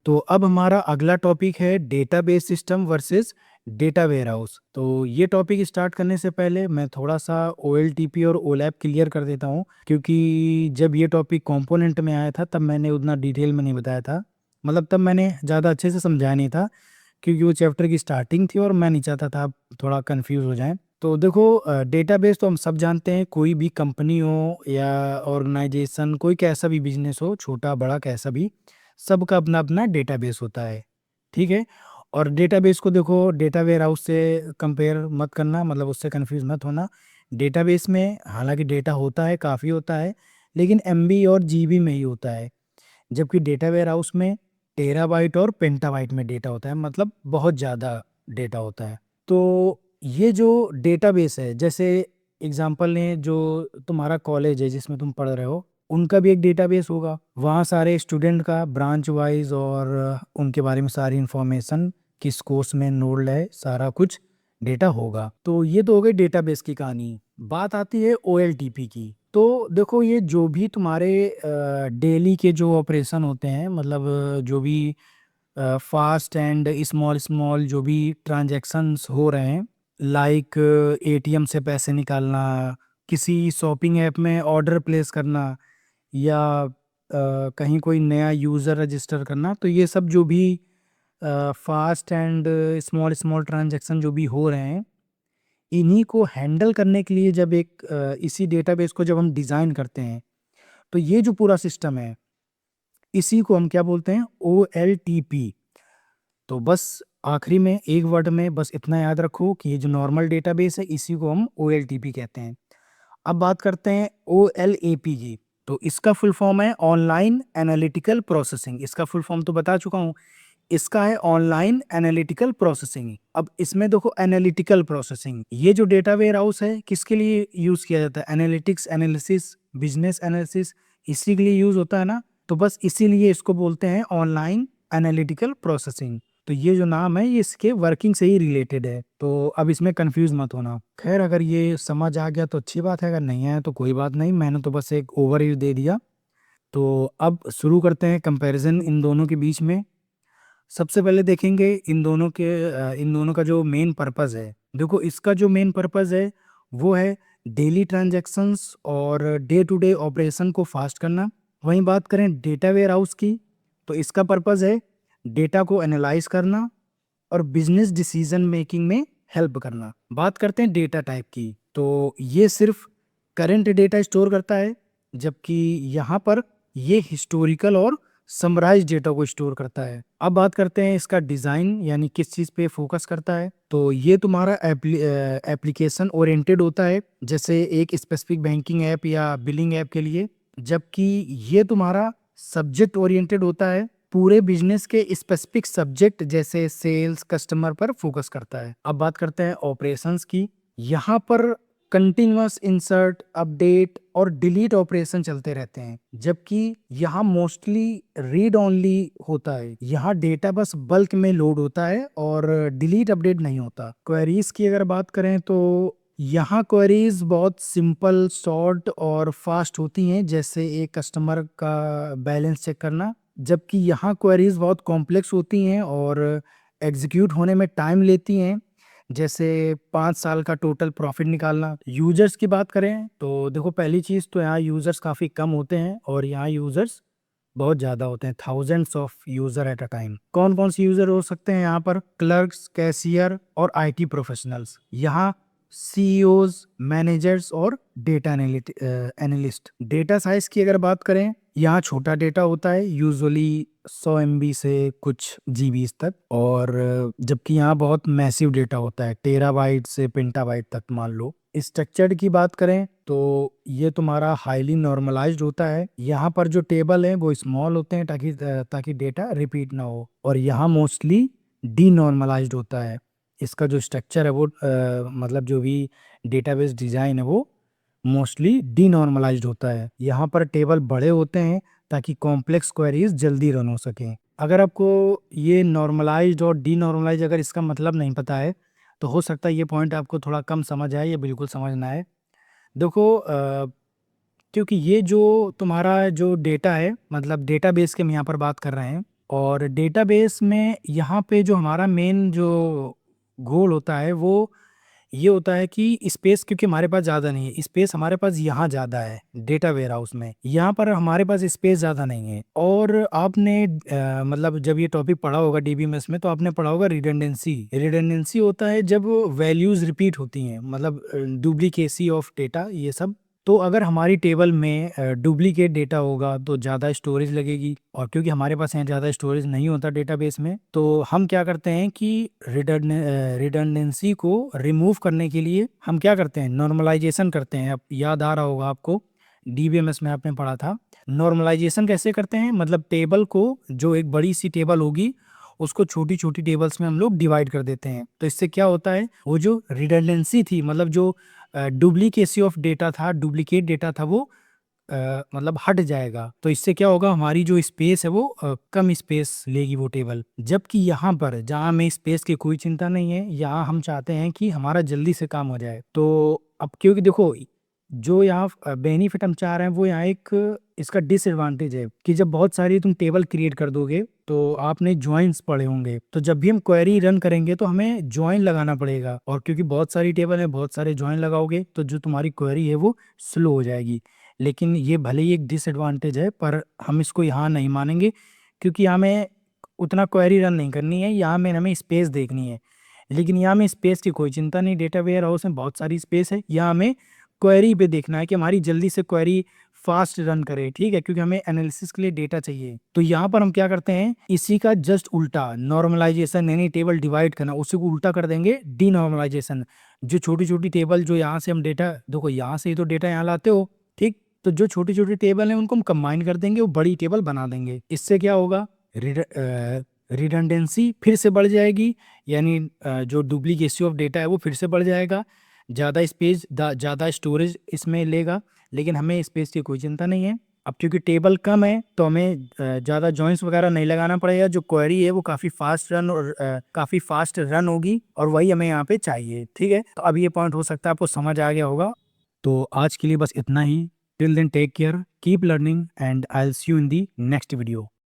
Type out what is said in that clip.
तो अब हमारा अगला टॉपिक है database system versus data warehouse. तो ये टॉपिक स्टार्ट करने से पहले मैं थोड़ा सा OLTP और OLAP क्लियर कर देता हूँ, क्योंकि जब ये टॉपिक कंपोनेंट में आया था तब मैंने उतना डिटेल में नहीं बताया था। मतलब तब मैंने ज़्यादा अच्छे से समझाया नहीं था, क्योंकि वो चैप्टर की स्टार्टिंग थी और मैं नहीं चाहता था आप थोड़ा कंफ्यूज हो जाएं। तो देखो, डेटाबेस तो हम सब जानते हैं, कोई भी कंपनी हो या ऑर्गेनाइजेशन, कोई कैसा भी बिजनेस हो, छोटा बड़ा कैसा भी, सबका अपना अपना डेटाबेस होता है। ठीक है। और डेटाबेस को देखो, डेटा वेयर हाउस से कंपेयर मत करना, मतलब उससे कंफ्यूज मत होना। डेटाबेस में हालांकि डेटा होता है, काफ़ी होता है, लेकिन MB और GB में ही होता है। जबकि डेटा वेयर हाउस में टेराबाइट और पेंटाबाइट में डेटा होता है, मतलब बहुत ज़्यादा डेटा होता है। तो ये जो डेटाबेस है, जैसे एग्जांपल ने, जो तुम्हारा कॉलेज है जिसमें तुम पढ़ रहे हो, उनका भी एक डेटाबेस होगा। वहाँ सारे स्टूडेंट का ब्रांच वाइज और उनके बारे में सारी इंफॉर्मेशन, किस कोर्स में एनरोल्ड है, सारा कुछ डेटा होगा। तो ये तो हो गई डेटाबेस की कहानी। बात आती है OLTP की। तो देखो, ये जो भी तुम्हारे डेली के जो ऑपरेशन होते हैं, मतलब जो भी फास्ट एंड स्मॉल स्मॉल जो भी ट्रांजैक्शंस हो रहे हैं, लाइक ATM से पैसे निकालना, किसी शॉपिंग ऐप में ऑर्डर प्लेस करना, या कहीं कोई नया यूज़र रजिस्टर करना, तो ये सब जो भी fast and small small transaction जो भी हो रहे हैं, इन्हीं को हैंडल करने के लिए जब एक इसी डेटाबेस को जब हम डिज़ाइन करते हैं, तो ये जो पूरा सिस्टम है, इसी को हम क्या बोलते हैं? OLTP। तो बस आखिरी में एक वर्ड में बस इतना याद रखो कि ये जो नॉर्मल डेटाबेस है, इसी को हम OLTP कहते हैं। अब बात करते हैं OLAP की। तो इसका फुल फॉर्म है ऑनलाइन एनालिटिकल प्रोसेसिंग। इसका फुल फॉर्म तो बता चुका हूँ, इसका है ऑनलाइन एनालिटिकल प्रोसेसिंग। अब इसमें देखो, एनालिटिकल प्रोसेसिंग, ये जो डेटा वेयर हाउस है, किसके लिए यूज किया जाता है? एनालिटिक्स, एनालिसिस, बिजनेस एनालिसिस, इसी के लिए यूज होता है ना। तो बस इसीलिए इसको बोलते हैं ऑनलाइन एनालिटिकल प्रोसेसिंग। तो ये जो नाम है, ये इसके वर्किंग से ही रिलेटेड है, तो अब इसमें कंफ्यूज मत होना। खैर, अगर ये समझ आ गया तो अच्छी बात है, अगर नहीं आया तो कोई बात नहीं, मैंने तो बस एक ओवरव्यू दे दिया। तो अब शुरू करते हैं कंपैरिजन इन दोनों के बीच में। सबसे पहले देखेंगे इन दोनों का जो मेन पर्पस है। देखो, इसका जो मेन पर्पस है वो है डेली ट्रांजैक्शंस और डे टू डे ऑपरेशन को फास्ट करना। वहीं बात करें डेटा वेयर हाउस की, तो इसका पर्पस है डेटा को एनालाइज करना और बिजनेस डिसीजन मेकिंग में हेल्प करना। बात करते हैं डेटा टाइप की, तो ये सिर्फ करंट डेटा स्टोर करता है, जबकि यहाँ पर ये हिस्टोरिकल और समराइज डेटा को स्टोर करता है। अब बात करते हैं इसका डिज़ाइन, यानी किस चीज़ पे फोकस करता है। तो ये तुम्हारा एप्लीकेशन ओरिएंटेड होता है, जैसे एक स्पेसिफिक बैंकिंग ऐप या बिलिंग ऐप के लिए। जबकि ये तुम्हारा सब्जेक्ट ओरिएंटेड होता है, पूरे बिजनेस के स्पेसिफिक सब्जेक्ट जैसे सेल्स, कस्टमर पर फोकस करता है। अब बात करते हैं ऑपरेशंस की। यहाँ पर कंटिन्यूअस इंसर्ट, अपडेट और डिलीट ऑपरेशन चलते रहते हैं, जबकि यहाँ मोस्टली रीड ओनली होता है। यहाँ डेटा बस बल्क में लोड होता है और डिलीट अपडेट नहीं होता। क्वेरीज की अगर बात करें, तो यहाँ क्वेरीज बहुत सिंपल, शॉर्ट और फास्ट होती हैं, जैसे एक कस्टमर का बैलेंस चेक करना। जबकि यहाँ क्वेरीज बहुत कॉम्प्लेक्स होती हैं और एग्जीक्यूट होने में टाइम लेती हैं, जैसे 5 साल का टोटल प्रॉफिट निकालना। यूजर्स की बात करें, तो देखो, पहली चीज़ तो यहाँ यूजर्स काफ़ी कम होते हैं और यहाँ यूजर्स बहुत ज़्यादा होते हैं, thousands of user at a time. कौन कौन से यूजर हो सकते हैं यहाँ पर? क्लर्क्स, कैशियर और IT प्रोफेशनल्स। यहाँ CEOs, मैनेजर्स और डेटा एनालिस्ट। डेटा साइज की अगर बात करें, यहाँ छोटा डेटा होता है, यूजुअली 100 MB से कुछ GBs तक, और जबकि यहाँ बहुत मैसिव डेटा होता है, टेराबाइट से पेंटाबाइट तक मान लो। स्ट्रक्चर्ड की बात करें, तो ये तुम्हारा हाईली नॉर्मलाइज्ड होता है। यहाँ पर जो टेबल है वो स्मॉल होते हैं, ताकि डेटा रिपीट ना हो, और यहाँ मोस्टली डीनॉर्मलाइज्ड होता है। इसका जो स्ट्रक्चर है वो मतलब जो भी डेटाबेस डिज़ाइन है वो मोस्टली डीनॉर्मलाइज्ड होता है। यहाँ पर टेबल बड़े होते हैं ताकि कॉम्प्लेक्स क्वेरीज जल्दी रन हो सकें। अगर आपको ये नॉर्मलाइज्ड और डीनॉर्मलाइज्ड अगर इसका मतलब नहीं पता है, तो हो सकता है ये पॉइंट आपको थोड़ा कम समझ आए या बिल्कुल समझ ना आए। देखो, क्योंकि ये जो तुम्हारा जो डेटा है, मतलब डेटाबेस की हम यहाँ पर बात कर रहे हैं, और डेटाबेस में यहाँ पे जो हमारा मेन जो गोल होता है वो ये होता है कि स्पेस, क्योंकि हमारे पास ज़्यादा नहीं है स्पेस, हमारे पास यहाँ ज़्यादा है डेटा वेयर हाउस में, यहाँ पर हमारे पास स्पेस ज़्यादा नहीं है। और आपने मतलब जब ये टॉपिक पढ़ा होगा डीबीएमएस में, तो आपने पढ़ा होगा रिडंडेंसी। रिडंडेंसी होता है जब वैल्यूज रिपीट होती हैं, मतलब डुप्लीकेसी ऑफ डेटा, ये सब। तो अगर हमारी टेबल में डुप्लीकेट डेटा होगा तो ज़्यादा स्टोरेज लगेगी, और क्योंकि हमारे पास यहाँ ज़्यादा स्टोरेज नहीं होता डेटाबेस में, तो हम क्या करते हैं कि रिडंडेंसी को रिमूव करने के लिए हम क्या करते हैं, नॉर्मलाइजेशन करते हैं। अब याद आ रहा होगा आपको, डीबीएमएस में आपने पढ़ा था। नॉर्मलाइजेशन कैसे करते हैं, मतलब टेबल को, जो एक बड़ी सी टेबल होगी उसको छोटी छोटी टेबल्स में हम लोग डिवाइड कर देते हैं। तो इससे क्या होता है, वो जो रिडंडेंसी थी, मतलब जो डुप्लीकेसी ऑफ डेटा था, डुप्लीकेट डेटा था, वो मतलब हट जाएगा। तो इससे क्या होगा, हमारी जो स्पेस है वो कम स्पेस लेगी वो टेबल। जबकि यहाँ पर जहाँ हमें स्पेस की कोई चिंता नहीं है, यहाँ हम चाहते हैं कि हमारा जल्दी से काम हो जाए। तो अब क्योंकि देखो, जो यहाँ बेनिफिट हम चाह रहे हैं वो यहाँ एक इसका डिसएडवांटेज है कि जब बहुत सारी तुम टेबल क्रिएट कर दोगे, तो आपने ज्वाइंस पढ़े होंगे, तो जब भी हम क्वेरी रन करेंगे तो हमें ज्वाइन लगाना पड़ेगा, और क्योंकि बहुत सारी टेबल है, बहुत सारे ज्वाइन लगाओगे तो जो तुम्हारी क्वेरी है वो स्लो हो जाएगी। लेकिन ये भले ही एक डिसएडवांटेज है, पर हम इसको यहाँ नहीं मानेंगे, क्योंकि यहाँ हमें उतना क्वेरी रन नहीं करनी है, यहाँ में हमें स्पेस देखनी है। लेकिन यहाँ में स्पेस की कोई चिंता नहीं, डेटा वेयर हाउस में बहुत सारी स्पेस है, यहाँ हमें क्वेरी पे देखना है कि हमारी जल्दी से क्वेरी फास्ट रन करे, ठीक है, क्योंकि हमें एनालिसिस के लिए डेटा चाहिए। तो यहाँ पर हम क्या करते हैं, इसी का जस्ट उल्टा, नॉर्मलाइजेशन यानी टेबल डिवाइड करना, उसी को उल्टा कर देंगे डी नॉर्मलाइजेशन। जो छोटी छोटी टेबल, जो यहाँ से हम डेटा, देखो यहाँ से ही तो डेटा यहाँ लाते हो, ठीक, तो जो छोटी छोटी टेबल है उनको हम कंबाइन कर देंगे, वो बड़ी टेबल बना देंगे। इससे क्या होगा, रिडंडेंसी फिर से बढ़ जाएगी, यानी जो डुप्लीकेसी ऑफ डेटा है वो फिर से बढ़ जाएगा, ज़्यादा स्पेस, ज़्यादा स्टोरेज इसमें लेगा। लेकिन हमें स्पेस की कोई चिंता नहीं है। अब क्योंकि टेबल कम है तो हमें ज़्यादा जॉइंट्स वगैरह नहीं लगाना पड़ेगा, जो क्वेरी है वो काफ़ी फास्ट रन होगी, और वही हमें यहाँ पे चाहिए, ठीक है। तो अब ये पॉइंट हो सकता है आपको समझ आ गया होगा। तो आज के लिए बस इतना ही। Till then take care, keep learning, and I will see you in the next video.